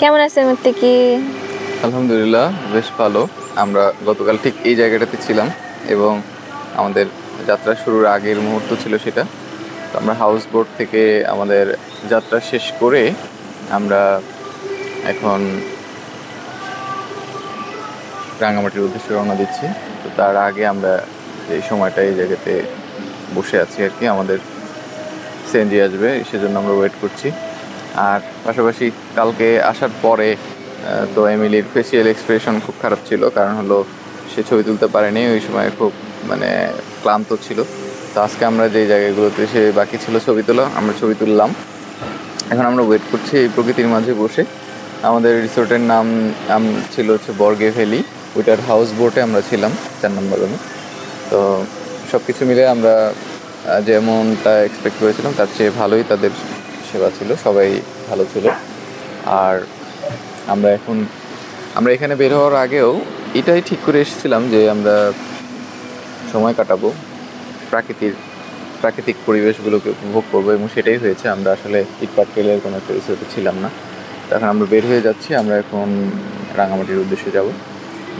কেমন আছেন মুত্তাকি? আলহামদুলিল্লাহ, বেশ ভালো। আমরা গতকাল ঠিক এই জায়গাটাতে ছিলাম এবং আমাদের যাত্রা শুরুর আগের মুহূর্ত ছিল সেটা। তো আমরা হাউস বোট থেকে আমাদের যাত্রা শেষ করে আমরা এখন রাঙামাটির উদ্দেশ্যে রওনা দিচ্ছি। তো তার আগে আমরা এই সময়টা এই জায়গাতে বসে আছি আর কি। আমাদের সিএনজি আসবে, সেজন্য আমরা ওয়েট করছি। আর পাশাপাশি কালকে আসার পরে তো এমিলির ফেসিয়াল এক্সপ্রেশন খুব খারাপ ছিল, কারণ হলো সে ছবি তুলতে পারেনি ওই সময়, খুব মানে ক্লান্ত ছিল। তো আজকে আমরা যে জায়গাগুলোতে সে বাকি ছিল ছবি তোলা, আমরা ছবি তুললাম। এখন আমরা ওয়েট করছি এই প্রকৃতির মাঝে বসে। আমাদের রিসোর্টের নাম ছিল হচ্ছে বর্গে ভ্যালি। ওইটার হাউস বোটে আমরা ছিলাম 4 নম্বর রুমে। তো সব কিছু মিলে আমরা যেমনটা এক্সপেক্ট করেছিলাম তার চেয়ে ভালোই তাদের সেবা ছিল, সবাই ভালো ছিল। আর আমরা এখানে বের হওয়ার আগেও এটাই ঠিক করে এসেছিলাম যে আমরা সময় কাটাবো, প্রাকৃতিক পরিবেশগুলোকে উপভোগ করবো, এবং সেটাই হয়েছে। আমরা আসলে ইটপাটকেলের কোনো একটা রিসোর্টে ছিলাম না। এখন আমরা বের হয়ে যাচ্ছি, আমরা এখন রাঙামাটির উদ্দেশ্যে যাব।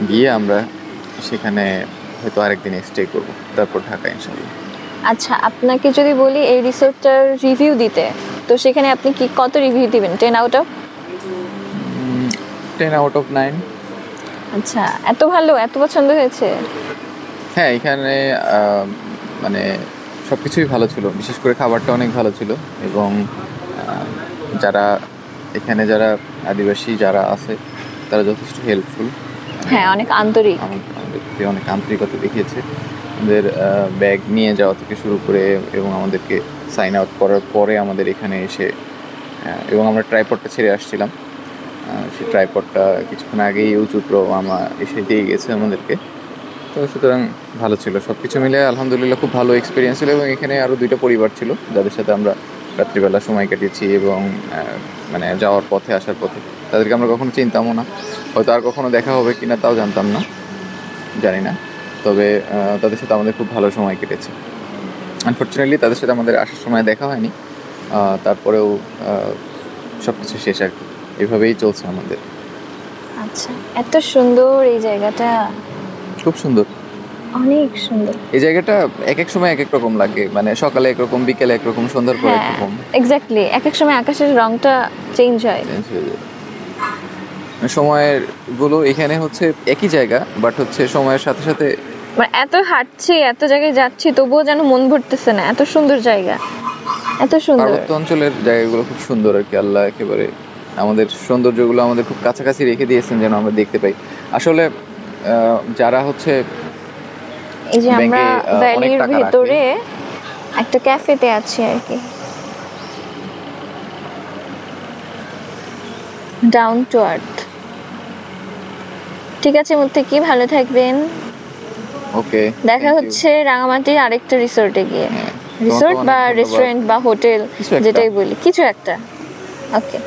গিয়ে আমরা সেখানে হয়তো আরেকদিন স্টে করবো, তারপর ঢাকা ইনশাল্লাহ। আচ্ছা, আপনাকে যদি বলি এই রিসোর্টটার রিভিউ দিতে, তো সেখানে আপনি কত রিভিউ দিবেন? 10 আউট অফ? 10 out of 9। আচ্ছা, এত ভালো, এত পছন্দ হয়েছে? হ্যাঁ, এখানে মানে সব কিছুই ভালো ছিল, বিশেষ করে খাবারটা অনেক ভালো ছিল। এবং যারা যারা আদিবাসী যারা আছে তারা যথেষ্ট হেল্পফুল। হ্যাঁ, অনেক আন্তরিক। আমাদেরকে অনেক আন্তরিকতা দেখিয়েছে। আমাদের ব্যাগ নিয়ে যাওয়া থেকে শুরু করে, এবং আমাদেরকে সাইন আউট করার পরে আমাদের এখানে এসে, এবং আমরা ট্রাইপডটা ছেড়ে আসছিলাম, সেই ট্রাইপডটা কিছুক্ষণ আগেই উঁচুপ্র মামা এসে দিয়ে গেছে আমাদেরকে। তো সুতরাং ভালো ছিল সব কিছু মিলে, আলহামদুলিল্লাহ খুব ভালো এক্সপিরিয়েন্স ছিল। এবং এখানে আরও 2টা পরিবার ছিল যাদের সাথে আমরা রাত্রিবেলা সময় কাটিয়েছি, এবং মানে যাওয়ার পথে আসার পথে তাদেরকে আমরা কখনো চিনতামও না, হয়তো আর কখনো দেখা হবে কি না তাও জানতাম না, জানি না। তবে তাদের সাথে আমাদের খুব ভালো সময় কেটেছে। আনফর্চুনেটলি তাদের সাথে আমাদের আসার সময় দেখা হয়নি, তারপরেও সব কিছু শেষ আর কি। এভাবেই চলছে আমাদের। আচ্ছা, এত সুন্দর এই জায়গাটা, খুব সুন্দর, অনেক সুন্দর। এই জায়গাটা এক এক সময় এক এক রকম লাগে, মানে সকালে একরকম, বিকেলে একরকম, সন্ধ্যার পর হ্যাঁ, একরকম। এক্স্যাক্টলি, এক এক সময় আকাশের রংটা চেঞ্জ হয়। সময়ের গুলো এখানে হচ্ছে একই জায়গা, বাট হচ্ছে সময়ের সাথে সাথে মানে এত হাঁটছি, এত জায়গায় যাচ্ছি, তবুও যেন মন ভরতেছে না, এত সুন্দর জায়গা, এত সুন্দর। পার্বত্য অঞ্চলের জায়গাগুলো খুব সুন্দর আর কি। আল্লাহ একেবারে আমাদের সৌন্দর্যগুলো আমাদের খুব কাছাকাছি রেখে দিয়েছেন যেন আমরা দেখতে পাই। আসলে যারা হচ্ছে এই যে আমরা ভ্যালির ভেতরে একটা ক্যাফেতে আছি আর কি, ডাউন টু আর্থ। ঠিক আছে মুত্তাকি, ভালো থাকবেন। ওকে, দেখা হচ্ছে রাঙামাটির আরেকটা রিসোর্টে গিয়ে। রিসোর্ট বা রেস্টুরেন্ট বা হোটেল, যেটাই বলি, কিছু একটা। ওকে।